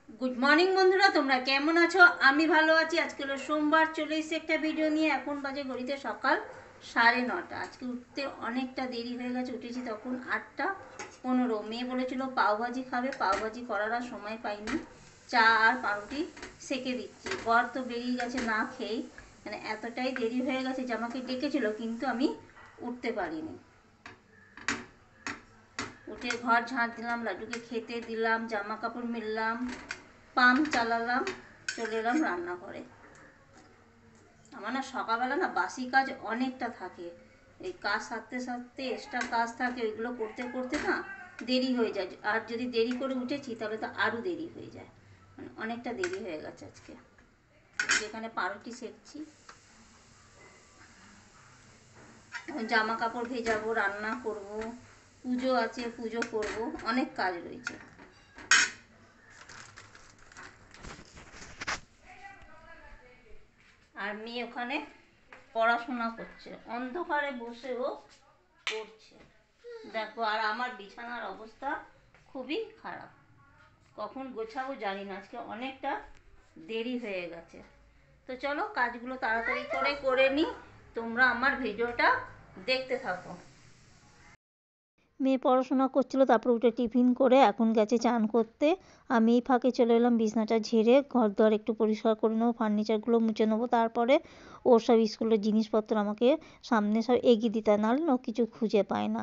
Good morning বন্ধুরা, তোমরা কেমন আছো? আমি ভালো আছি। আজকে হলো সোমবার, চলে এসেছি একটা ভিডিও নিয়ে। এখন বাজে ঘড়িতে সকাল 9:30। আজকে উঠতে অনেকটা দেরি হয়ে গেছে, উঠেছি তখন 8:15। মেয়ে বলেছিল পাওভাজি খাবে, পাওভাজি করার আর সময় পাইনি। চা আর পাউরুটি সেকে দিচ্ছি। বর তো বেরিয়ে গেছে না খেয়েই, মানে এতটাই দেরি হয়ে গেছে যে আমাকে ডেকেছিল, কিন্তু আমি উঠতে পারিনি। উঠে ঘর ঝাঁট দিলাম, লাড্ডুকে খেতে দিলাম, জামা কাপড় মিললাম, পাম্প চালালাম, চলে এলাম রান্নাঘরে। আমার না সকালবেলা না বাসি কাজ অনেকটা থাকে। এই কাজ সারতে সারতে এক্সট্রা কাজ থাকে, ওইগুলো করতে করতে না দেরি হয়ে যায়। আর যদি দেরি করে উঠেছি তাহলে তো আরও দেরি হয়ে যায়, মানে অনেকটা দেরি হয়ে গেছে আজকে। যেখানে পাউরুটি সেকছি, জামা কাপড় ভেজাবো, রান্না করব, পুজো আছে, পুজো করব, অনেক কাজ রয়েছে। আর মেয়ে ওখানে পড়াশোনা করছে, অন্ধকারে বসেও পড়ছে দেখো। আর আমার বিছানার অবস্থা খুবই খারাপ, কখন গোছাবো জানি না, আজকে অনেকটা দেরি হয়ে গেছে। তো চলো কাজগুলো তাড়াতাড়ি করে করে নিই, তোমরা আমার ভিডিওটা দেখতে থাকো। মেয়ে পড়াশোনা করছিল, তারপর উঠে টিফিন করে এখন গেছে চান করতে। আমি এই ফাঁকে চলে এলাম বিছনাটা ঝেড়ে ঘর দর একটু পরিষ্কার করে নেবো, ফার্নিচারগুলো মুছে নেবো। তারপরে ওর সব স্কুলের জিনিসপত্র আমাকে সামনে সব এগিয়ে দিতে, নাহলে না কিছু খুঁজে পায় না।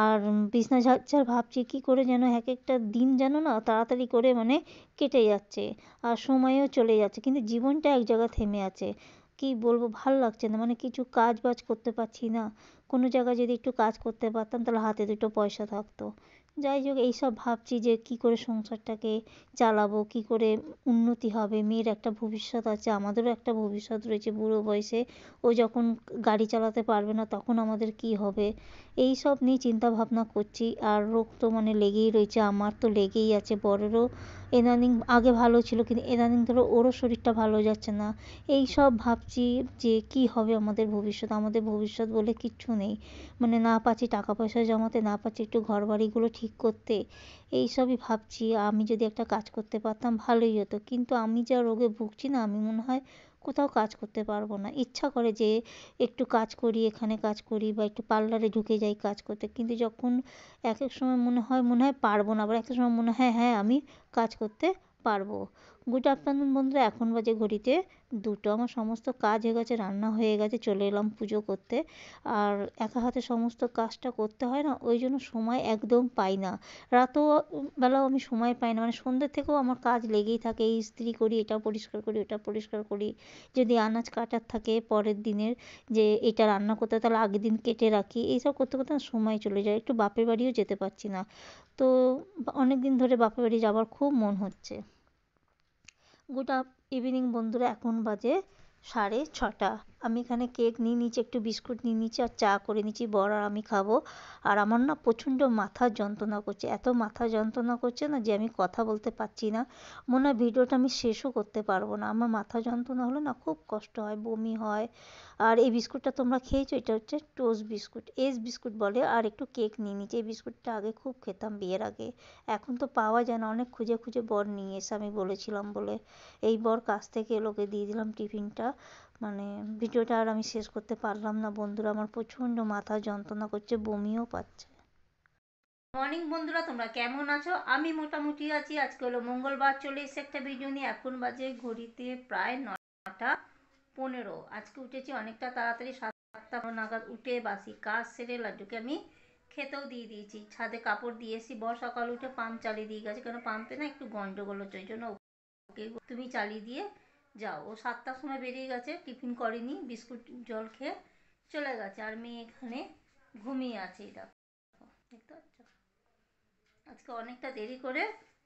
আর বিছনা ঝাড়ছাড় ভাবছি কী করে যেন এক একটা দিন যেন না তাড়াতাড়ি করে মানে কেটে যাচ্ছে, আর সময়ও চলে যাচ্ছে, কিন্তু জীবনটা এক জায়গায় থেমে আছে। কি বলবো, ভাল লাগছে না, মানে কিছু কাজ বাজ করতে পারছি না। কোনো জায়গায় যদি একটু কাজ করতে পারতাম তাহলে হাতে দুটো পয়সা থাকতো। যাই হোক, এইসব ভাবছি যে কী করে সংসারটাকে চালাবো, কী করে উন্নতি হবে। মেয়ের একটা ভবিষ্যৎ আছে, আমাদেরও একটা ভবিষ্যৎ রয়েছে বুড়ো বয়সে। ও যখন গাড়ি চালাতে পারবে না তখন আমাদের কী হবে, এই সব নিয়ে চিন্তা ভাবনা করছি। আর রোগ তো মানে লেগেই রয়েছে, আমার তো লেগেই আছে, বরেরও ইদানিং আগে ভালো ছিল, কিন্তু ইদানিং ধরো ওরও শরীরটা ভালো যাচ্ছে না। এই সব ভাবছি যে কী হবে আমাদের ভবিষ্যৎ। আমাদের ভবিষ্যৎ বলে কিচ্ছু নেই, মানে না পাচ্ছি টাকা পয়সা জমাতে, না পাচ্ছি একটু ঘর বাড়িগুলো ঠিক করতে। এই সবই ভাবছি, আমি যদি একটা কাজ করতে পারতাম ভালোই হতো, কিন্তু আমি যা রোগে ভুগছি না, আমি মনে হয় কোথাও কাজ করতে পারবো না। ইচ্ছা করে যে একটু কাজ করি, এখানে কাজ করি, বা একটু পার্লারে ঢুকে যাই কাজ করতে, কিন্তু যখন এক এক সময় মনে হয় পারবো না, আবার এক এক সময় মনে হয় হ্যাঁ আমি কাজ করতে পারবো। গুড আফটারনুন বন্ধুরা, এখন বাজে ঘড়িতে 2টো। আমার সমস্ত কাজ হয়ে গেছে, রান্না হয়ে গেছে, চলে এলাম পুজো করতে। আর একা হাতে সমস্ত কাজটা করতে হয় না, ওই জন্য সময় একদম পাই না। রাতেও বেলাও আমি সময় পাই না, মানে সন্ধ্যে থেকেও আমার কাজ লেগেই থাকে। এই ইস্ত্রি করি, এটা পরিষ্কার করি, ওটা পরিষ্কার করি। যদি আনাজ কাটার থাকে পরের দিনের, যে এটা রান্না করতে তাহলে আগের দিন কেটে রাখি। এইসব করতে করতে না সময় চলে যায়, একটু বাপের বাড়িও যেতে পারছি না। তো অনেক দিন ধরে বাপের বাড়ি যাবার খুব মন হচ্ছে। গুড ইভিনিং বন্ধুরা, এখন বাজে 6:30। আমি এখানে কেক নিয়ে নিচ্ছি, একটু বিস্কুট নিয়ে নিচ্ছি, আর চা করে নিচ্ছি, বর আর আমি খাবো। আর আমার না প্রচণ্ড মাথার যন্ত্রণা করছে, এত মাথা যন্ত্রণা করছে না যে আমি কথা বলতে পারছি না। মনে হয় ভিডিওটা আমি শেষও করতে পারবো না, আমার মাথা যন্ত্রণা হলে না খুব কষ্ট হয়, বমি হয়। আর এই বিস্কুটটা তোমরা খেয়েছো, এটা হচ্ছে টোস্ট বিস্কুট, এস বিস্কুট বলে। আর একটু কেক নিয়ে নিচ্ছি, এই বিস্কুটটা আগে খুব খেতাম বিয়ের আগে, এখন তো পাওয়া যায় না, অনেক খুঁজে খুঁজে বর নিয়ে এসে, আমি বলেছিলাম বলে। এই বর কাছ থেকে এলোকে দিয়ে দিলাম টিফিনটা। মানে ভিডিওটা আর আমি শেষ করতে পারলাম না বন্ধুরা, আমার প্রচণ্ড মাথা যন্ত্রণা করছে, বমিও পাচ্ছে। মর্নিং বন্ধুরা, তোমরা কেমন আছো? আমি মোটামুটি আছি। আজকে হলো মঙ্গলবার, চলে এসে একটা ভিডিও নিয়ে। এখন বাজে ঘড়িতে প্রায় 9:15। আজকে উঠেছি অনেকটা তাড়াতাড়ি, 7টা নাগাদ উঠে বাসি কাজ সেরে লাড্ডুকে আমি খেতেও দিয়ে দিয়েছি। ছাদে কাপড় দিয়েছি, বর সকাল উঠে পাম্প চালিয়ে দিয়ে গেছে, কারণ পাম্পে না একটু গন্ডগোল হচ্ছে, ওই জন্য ওকে তুমি চালিয়ে দিয়ে যাও। ও 7টার সময় বেরিয়ে গেছে, টিফিন করেনি, বিস্কুট জল খেয়ে চলে গেছে। আর মেয়ে এখানে ঘুমিয়ে আছে, এটা দেখতে পাচ্ছ। আজকে অনেকটা দেরি করে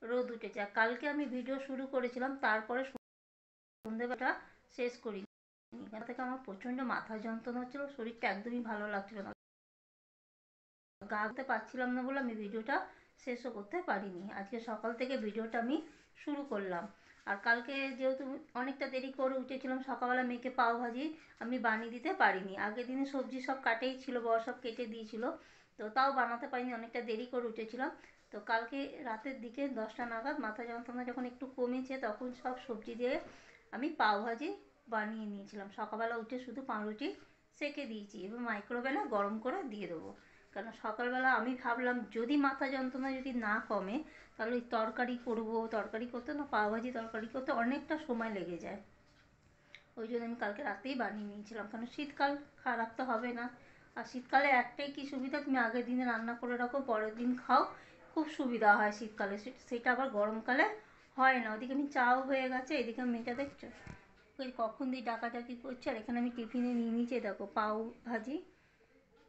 রোদ উঠেছে, আর কালকে আমি ভিডিও শুরু করেছিলাম, তারপরে সন্ধ্যেবেলাটা শেষ করিনি। এখান থেকে আমার প্রচণ্ড মাথা যন্ত্রণা হচ্ছিল, শরীরটা একদমই ভালো লাগছিল না, গা করতে পারছিলাম না বলে আমি ভিডিওটা শেষও করতে পারিনি। আজকে সকাল থেকে ভিডিওটা আমি শুরু করলাম। আর কালকে যেহেতু অনেকটা দেরি করে উঠেছিলাম, সকালবেলা মেয়েকে পাও ভাজি আমি বানিয়ে দিতে পারিনি। আগের দিনে সবজি সব কাটেই ছিল, বড় সব কেটে দিয়েছিল, তো তাও বানাতে পারিনি, অনেকটা দেরি করে উঠেছিলাম। তো কালকে রাতের দিকে 10টা নাগাদ মাথা যন্ত্রণা যখন একটু কমেছে তখন সব সবজি দিয়ে আমি পাওভাজি বানিয়ে নিয়েছিলাম। সকালবেলা উঠে শুধু পাউরুটি সেঁকে দিয়েছি, এবার মাইক্রোওভেনে গরম করে দিয়ে দেবো। কেন সকালবেলা আমি ভাবলাম যদি মাথা যন্ত্রণা যদি না কমে তাহলে ওই তরকারি করবো, তরকারি করতে না পাওভাজি তরকারি করতে অনেকটা সময় লেগে যায়। ওই জন্য আমি কালকে রাতেই বানিয়ে নিয়েছিলাম, কারণ শীতকাল খারাপ তো হবে না। আর শীতকালে একটাই কি সুবিধা, তুমি আগের দিনে রান্না করে রাখো পরের দিন খাও, খুব সুবিধা হয় শীতকালে। সেটা আবার গরমকালে হয় না। ওদিকে আমি চাও হয়ে গেছে, এদিকে মেয়েটা দেখছো ওই কখন দিয়ে ডাকাডাকি করছে। আর এখানে আমি টিফিনে নিয়ে নিয়েছি, দেখো পাও ভাজি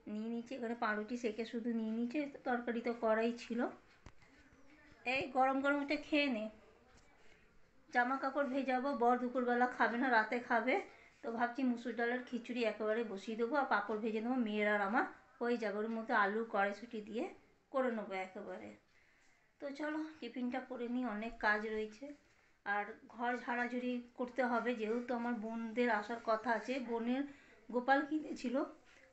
নিয়ে নিয়েছি, এখানে পাউরুটি সেকে শুধু নিয়ে নিয়েছি, তরকারি তো করাই ছিল। এই গরম গরম এটা খেয়ে নে। জামা কাপড় ভেজাবো, বর দুপুরবেলা খাবে না, রাতে খাবে। তো ভাবছি মুসুর ডালের খিচুড়ি একেবারে বসিয়ে দেবো, আর পাঁপড় ভেজে নেবো, মেয়ের আর আমার হয়ে যাবে। ওর মধ্যে আলু কড়াইশুঁটি দিয়ে করে নেবো একেবারে। তো চলো টিফিনটা করে নিই, অনেক কাজ রয়েছে। আর ঘর ঝাড়াঝুড়ি করতে হবে, যেহেতু আমার বোনদের আসার কথা আছে। বোনের গোপাল কিনেছিল,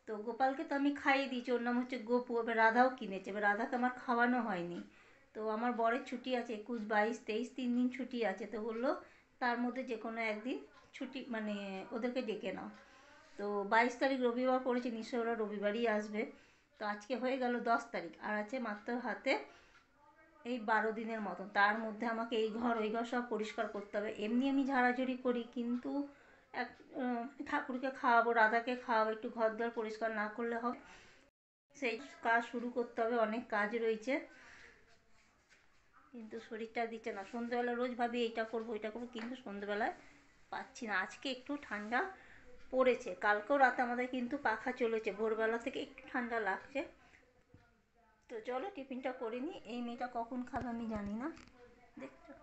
তো গোপালকে তো আমি খাইয়ে দিয়েছি, ওর নাম হচ্ছে গোপু। এবার রাধাও কিনেছে, এবার রাধাকে আমার খাওয়ানো হয়নি। তো আমার বরের ছুটি আছে 21, 22, 23, 3 দিন ছুটি আছে। তো বললো তার মধ্যে যে কোনো একদিন ছুটি মানে ওদেরকে ডেকে নাও। তো 22 তারিখ রবিবার পড়েছে, নিশ্চয়ই ওরা রবিবারই আসবে। তো আজকে হয়ে গেল 10 তারিখ, আর আছে মাত্র হাতে এই 12 দিনের মতন। তার মধ্যে আমাকে এই ঘর ওই ঘর সব পরিষ্কার করতে হবে। এমনি আমি ঝাড়াঝুড়ি করি, কিন্তু এক ঠাকুরকে খাওয়াবো, রাধাকে খাওয়াবো, একটু ঘর দ্বার পরিষ্কার না করলে হবে। সেই কাজ শুরু করতে হবে, অনেক কাজ রয়েছে, কিন্তু শরীরটা দিচ্ছে না। সন্ধ্যেবেলা রোজ ভাবি এইটা করবো ওইটা করবো, কিন্তু সন্ধ্যেবেলায় পাচ্ছি না। আজকে একটু ঠান্ডা পড়েছে, কালকেও রাতে আমাদের কিন্তু পাখা চলেছে, ভোরবেলা থেকে একটু ঠান্ডা লাগছে। তো চলো টিফিনটা করে নিই। এই মেয়েটা কখন খাবে আমি জানি না, দেখছো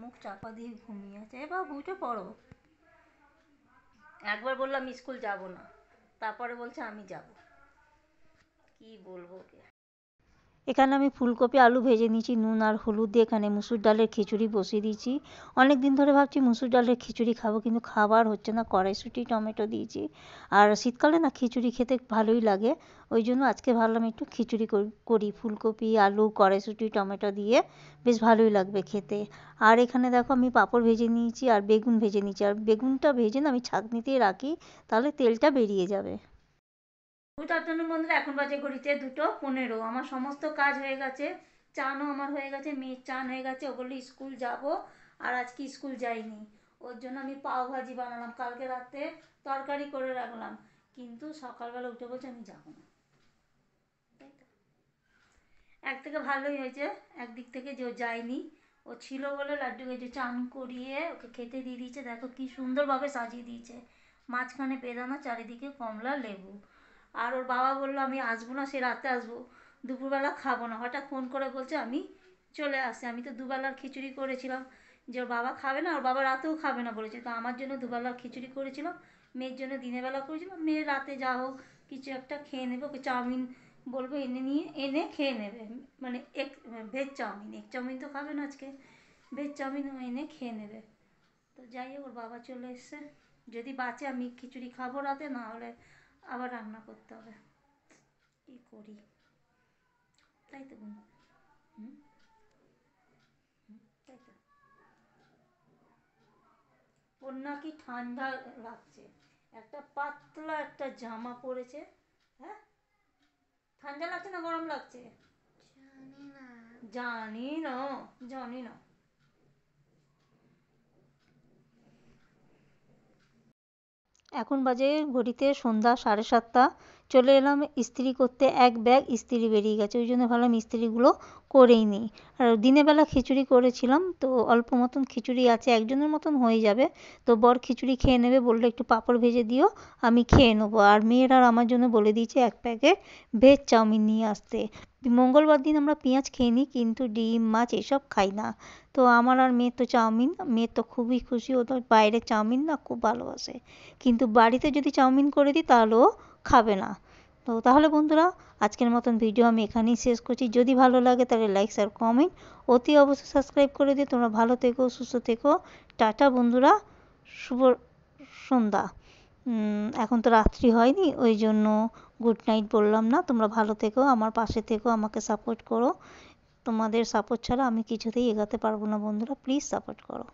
মুখ চাপা দিয়ে ঘুমিয়ে আছে। এবার উঠে পড়ো। একবার বললাম স্কুল যাব না, তারপরে বলছে আমি যাব। কি বলবো ওকে। এখানে আমি ফুলকপি আলু ভেজে নিয়েছি নুন আর হলুদ দিয়ে। এখানে মুসুর ডালের খিচুড়ি বসিয়ে দিয়েছি। অনেক দিন ধরে ভাবছি মুসুর ডালের খিচুড়ি খাবো, কিন্তু খাবার হচ্ছে না। কড়াইশুঁটি টমেটো দিয়েছি, আর শীতকালে না খিচুড়ি খেতে ভালোই লাগে। ওই জন্য আজকে ভাবলাম একটু খিচুড়ি করি, ফুলকপি আলু কড়াইশুঁটি টমেটো দিয়ে, বেশ ভালোই লাগবে খেতে। আর এখানে দেখো আমি পাঁপড় ভেজে নিয়েছি আর বেগুন ভেজে নিয়েছি। আর বেগুনটা ভেজে না আমি ছাঁকনিতেই রাখি, তাহলে তেলটা বেরিয়ে যাবে। গুড আফটারনুন বন্ধুরা, এখন বাজে ঘড়িতে 2:15। আমার সমস্ত কাজ হয়ে গেছে, চানও আমার হয়ে গেছে, মেয়ের চান হয়ে গেছে। ও বললো স্কুল যাব, আর আজকে স্কুল যাইনি। ওর জন্য আমি পাও ভাজি বানালাম, কালকে রাতে তরকারি করে রাখলাম, কিন্তু সকালবেলা উঠে বলছে আমি যাবো না। তাই তো এক থেকে ভালোই হয়েছে, একদিক থেকে যে ও যায়নি। ও ছিল বলে লাড্ডুকে যে চান করিয়ে ওকে খেতে দিয়ে দিয়েছে। দেখো কি সুন্দরভাবে সাজিয়ে দিয়েছে, মাঝখানে বেদানা, চারিদিকে কমলা লেবু। আর ওর বাবা বললো আমি আসবো না, সে রাতে আসবো, দুপুরবেলা খাবো না। হঠাৎ ফোন করে বলছে আমি চলে আসছি। আমি তো দুবেলার খিচুড়ি করেছিলাম, যে ওর বাবা খাবে না, ওর বাবা রাতেও খাবে না বলেছে। তো আমার জন্য দুবেলার খিচুড়ি করেছিলাম, মেয়ের জন্য দিনের বেলা করেছিলাম। মেয়ের রাতে যা হোক কিছু একটা খেয়ে নেবে, ওকে চাউমিন বলবো এনে খেয়ে নেবে, মানে ভেজ চাউমিন। এগ চাউমিন তো খাবে না আজকে, ভেজ চাউমিন এনে খেয়ে নেবে। তো যাই হোক ওর বাবা চলে এসছে, যদি বাঁচে আমি খিচুড়ি খাবো রাতে, না হলে আবার রান্না করতে হবে। কী করি, তাই তো হুম, তাই তো। ওর নাকি ঠান্ডা লাগছে, একটা পাতলা একটা জামা পরেছে। হ্যাঁ, ঠান্ডা লাগছে না গরম লাগছে জানি না, জানি না। এখন বাজে ঘড়িতে সন্ধ্যা 7:30। চলে এলাম ইস্ত্রি করতে, এক ব্যাগ ইস্ত্রি বেরিয়ে গেছে, ওই জন্য ভাবলাম ইস্ত্রিগুলো করেই নিই। আর দিনের বেলা খিচুড়ি করেছিলাম, তো অল্প মতন খিচুড়ি আছে, একজনের মতন হয়ে যাবে। তো বর খিচুড়ি খেয়ে নেবে, বললো একটু পাঁপড় ভেজে দিও, আমি খেয়ে নেবো। আর মেয়ের আর আমার জন্য বলে দিয়েছে 1 প্যাকেট ভেজ চাউমিন নিয়ে আসতে। মঙ্গলবার দিন আমরা পেঁয়াজ খেয়ে নিই, কিন্তু ডিম মাছ এসব খাই না। তো আমার আর মেয়ের তো চাউমিন, মেয়ের তো খুবই খুশি, ও তো বাইরের চাউমিন না খুব ভালোবাসে, কিন্তু বাড়িতে যদি চাউমিন করে দিই তাহলেও খাবে না। তো তাহলে বন্ধুরা, আজকের মতন ভিডিও আমি এখানেই শেষ করছি। যদি ভালো লাগে তাহলে লাইক শেয়ার কমেন্ট অতি অবশ্যই সাবস্ক্রাইব করে দিও। তোমরা ভালো থেকো, সুস্থ থেকো, টাটা বন্ধুরা, শুভ সন্ধ্যা। এখন তো রাত্রি হয়নি, ওই জন্য গুড নাইট বললাম না। তোমরা ভালো থেকো, আমার পাশে থেকো, আমাকে সাপোর্ট করো। তোমাদের সাপোর্ট ছাড়া আমি কিছুতেই এগোতে পারবো না বন্ধুরা, প্লিজ সাপোর্ট করো।